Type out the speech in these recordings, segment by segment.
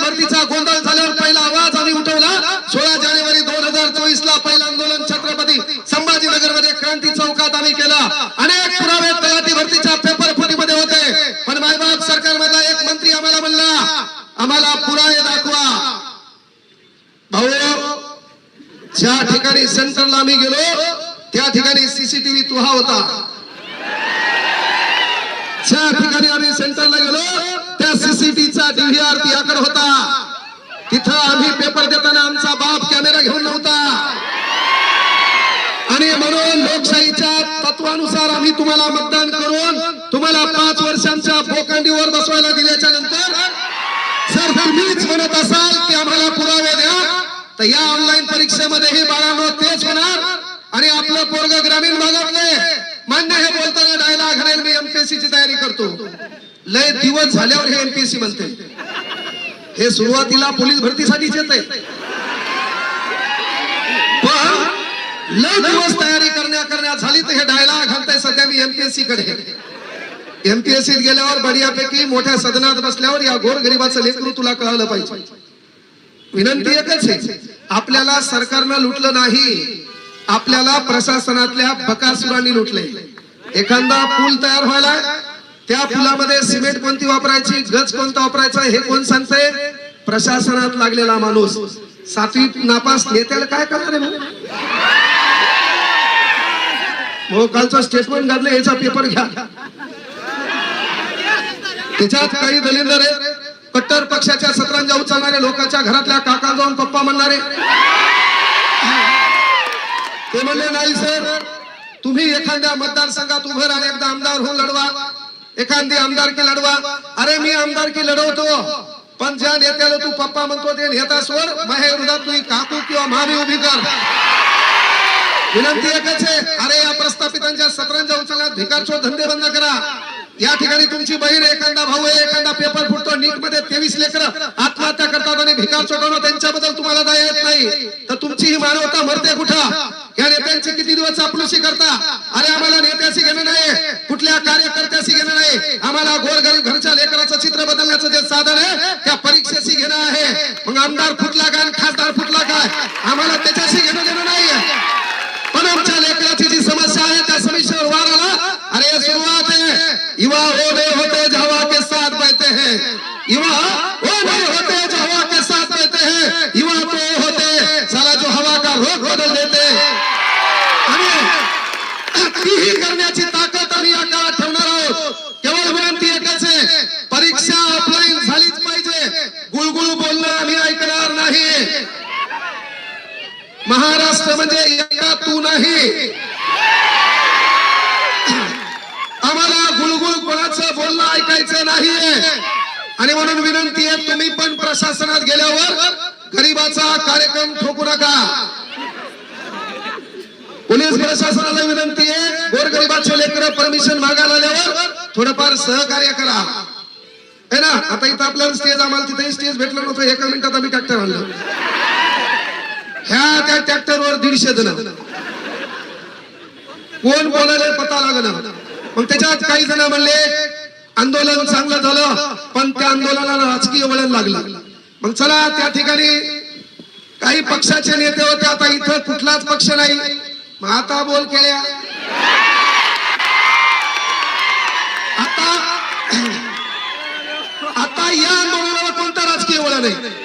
भरतीचा गोंधळ झाल्यावर पहिला आवाज आम्ही उठवला. 16 जानेवारी 2024 ला पहिलं आंदोलन छत्रपती संभाजीनगरमध्ये क्रांती चौकात आम्ही केलं. अनेक पुरावे तलाठी भरतीच्या पेपर फुटीमध्ये होते, पण मायबाप सरकारमधला एक मंत्री आम्हाला म्हणला, आम्हाला पुरावे दाखवा. भाऊ, ज्या ठिकाणी सेंटरला आम्ही गेलो त्या ठिकाणी सीसीटीव्ही तुहा होता. ज्या ठिकाणी आम्ही सेंटरला गेलो त्या सीसीटीव्हीचा डीव्हीआर तियाकडे होता. तिथं आम्ही पेपर देताना आमचा बाप कॅमेरा घेऊन नव्हता. आणि म्हणून लोकशाहीच्या तत्वानुसार आम्ही तुम्हाला मतदान करून तुम्हाला 5 वर्षांच्या बोकांडीवर बसवायला दिल्याच्या नंतर जर तुम्हीच म्हणत असाल की आम्हाला पुरावे द्या, तर या ऑनलाईन परीक्षेमध्येही बाळांनो तेच होणार. आणि आपलं पोरग ग्रामीण भागातले मान्य हे बोलताना डायलॉग घालेल, मी एमपीएससी ची तयारी करतो. लय दिवस झाल्यावर हे एमपीएससी म्हणते. हे सुरुवातीला पोलीस भरतीसाठीच येत आहे, पण लय दिवस तयारी करण्या झाली तर हे डायलॉग घालताय सध्या मी एमपीएससी कडे. एमपीएससीत गेल्यावर बढियापैकी मोठ्या सदनात बसल्यावर या गोरगरिबाचं लेकरू तुला कळालं पाहिजे. विनंती एकच आहे, आपल्याला सरकारनं लुटलं नाही, आपल्याला प्रशासनातल्या बकासुरांनी लुटले. एखादा पूल तयार व्हायला त्या पुलामध्ये सिमेंट कोणती वापरायची, गज कोणता वापरायचा हे कोण सांगतंय? प्रशासनात लागलेला माणूस. 7वी नापास नेत्याला काय करणार आहे? हो, कालचा स्टेटमेंट काढलं, याचा पेपर घ्या. त्याच्यात काही दलिंदर आहे, कट्टर पक्षाच्या सतरंजा उचलणारे, लोकांच्या घरातल्या काका जाऊन पप्पा म्हणणारे. ते म्हणले नाही सर, तुम्ही एखाद्या मतदारसंघात उभं राहा, एकदा आमदार होऊन लढवा, एखादी आमदारकी लढवा. अरे मी आमदारकी लढवतो, पण ज्या नेत्याला तू पप्पा म्हणतो ते नेता सोड, माझ्या विरोधात तुम्ही काकू किंवा मामी उभी कर. विनंती एकच आहे, अरे या प्रस्थापितांच्या सतरंजा उचलण्यात भिकारचोर धंदे बंद करा. या ठिकाणी तुमची बहीण, एखादा भाऊ आहे, एखादा पेपर फुटतो, नीट मध्ये 23 लेकरं आत्महत्या करतात आणि भिकार चोटवणं, त्यांच्याबद्दल तुम्हाला दया येत नाही तर तुमची ही मानवता मरते कुठं? या नेत्यांची किती दिवस चापलुसी करता? अरे आम्हाला नेत्याशी घेणं नाही, कुठल्या कार्यकर्त्याशी घेणं नाही, आम्हाला गोरगरीब घरच्या लेकराचं चित्र बदलण्याचं जे साधन आहे त्या परीक्षेशी घेणं आहे. मग आमदार फुटला काय, खासदार फुटला काय, आम्हाला त्याच्याशी घेणं देणं नाही. पण आमच्या लेकराची जी समस्या आहे त्या समस्येवर वार आला. अरे सुरुवात है, युवा वो नहीं होते जो हवा के साथ बहते हैं, युवा वो नहीं होते जो हवा के साथ बहते हैं, युवा तो होते साला जो हवा का रुख बदल देते. आणि तीही करण्याची ताकद आम्ही या काळात ठेवणार आहोत. केवळ विनंती एकच आहे, परीक्षा ऑफलाईन झालीच पाहिजे. गुळगुळ बोलणं आम्ही ऐकणार नाही. महाराष्ट्र म्हणजे एका तू नाही, आम्हाला गुळगुळ कोणाचं बोलणं ऐकायचं नाहीये. आणि म्हणून विनंती आहे, तुम्ही पण प्रशासनात गेल्यावर गरीबाचा कार्यक्रम ठोकू नका. पोलीस प्रशासनाला विनंती आहे, गोरगरिबाचे लेकरं परमिशन मागायला आल्यावर थोडंफार सहकार्य करा, है ना. आता इथं आपल्याला स्टेज, आम्हाला तिथे स्टेज भेटलं नव्हतं, 1 मिनिटात आम्ही ट्रॅक्टर आणलं. ह्या त्या ट्रॅक्टरवर 150 जण, कोण बोलायला पता लागणार. मग त्याच्यात काही जण म्हणले आंदोलन चांगलं झालं, पण त्या आंदोलनाला राजकीय वळण लागलं. मग चला, त्या ठिकाणी काही पक्षाचे नेते होते, आता इथं कुठलाच पक्ष नाही. मग आता बोल केल्या, आता या आंदोलनाला कोणता राजकीय वळण आहे?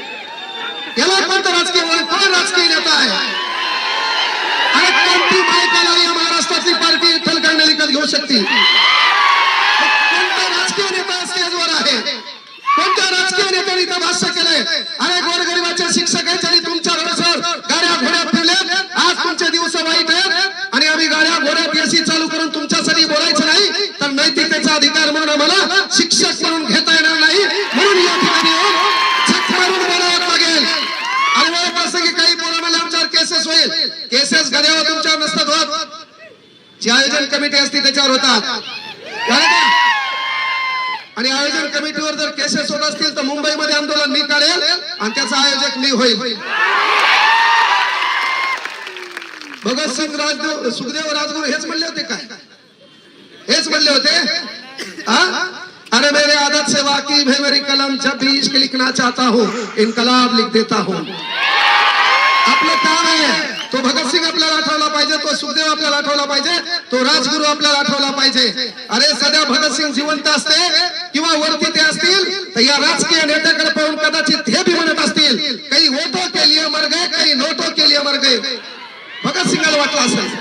याला कोणतं राजकीय वळण? कोण राजकीय नेता आहे? आणि कोणती बायकाला या महाराष्ट्रातली पार्टी विठ्ठल कांडे विकत घेऊ शकते? कोणता राजकीय नेता स्टेजवर आहे? कोणत्या राजकीय नेत्याने इथं भाष्य केलंय? अरे गोरगरिबाचे शिक्षक आहेत, आणि तुमच्या रस्त्यावर गाड्या घोड्या फिरल्या. आज तुमचे दिवस वाईट आहेत आणि आम्ही गाड्या घोड्यात एसी चालू करून तुमच्यासाठी बोलायचं नाही, तर नैतिकतेचा अधिकार म्हणून आम्हाला शिक्षक म्हणून घेता येणार नाही. म्हणून या ठिकाणी झक मारून बोलावं लागेल. आणि वेळप्रसंगी काही बोलायला आमच्यावर केसेस होईल. केसेस गड्यावर तुमच्यावर नसतात होत, जी आयोजन कमिटी असते त्याच्यावर होतात. आणि आयोजन कमिटीवर जर केसेस होत असतील तर मुंबईमध्ये आंदोलन मी काढेल आणि त्याचा आयोजक मी होईल. भगतसिंग, सुखदेव, राजगुरू हेच म्हणले होते काय? हेच म्हणले होते अरे मेरे आदत से वाकिफ है मेरी कलम, जब भी इश्क लिखना चाहता हूँ इनकलाब लिख देता हूँ. आपलं काम आहे तो भगत सिंग आपल्याला आठवला पाहिजे, तो सुखदेव आपल्याला आठवला पाहिजे, तो राजगुरू आपल्याला आठवला पाहिजे. अरे सध्या भगत सिंग जिवंत असते किंवा वरती ते असतील तर या राजकीय नेत्याकडे पाहून कदाचित हे बी म्हणत असतील काही वोटो के लिए मर गए, काही नोटो के लिए मर गए. भगत सिंगाला वाटलं असेल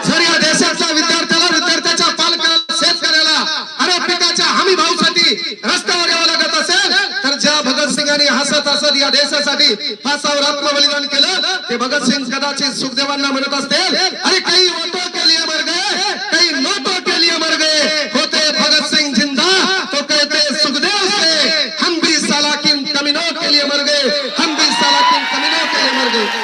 जर या देशातल्या विद्यार्थ्याच्या पालकाला, शेतकऱ्याला अरे पिकाच्या हमी भावासाठी रस्त्यावर यावं लागत असेल तर ज्या भगत सिंगांनी हसत हसत या देशासाठी फासावर आत्मबलिदान केलं ते भगत सिंग कदाचित सुखदेवांना म्हणत असतील अरे काही वोटो के लिए मर गए, काही नोटो के लिए मर गए. होते भगत सिंग जिंदा तो कहते सुखदेव से हम भी साला किन कमीनों के लिए मर गए, हम भी साला किन कमीनों के लिए मर गए.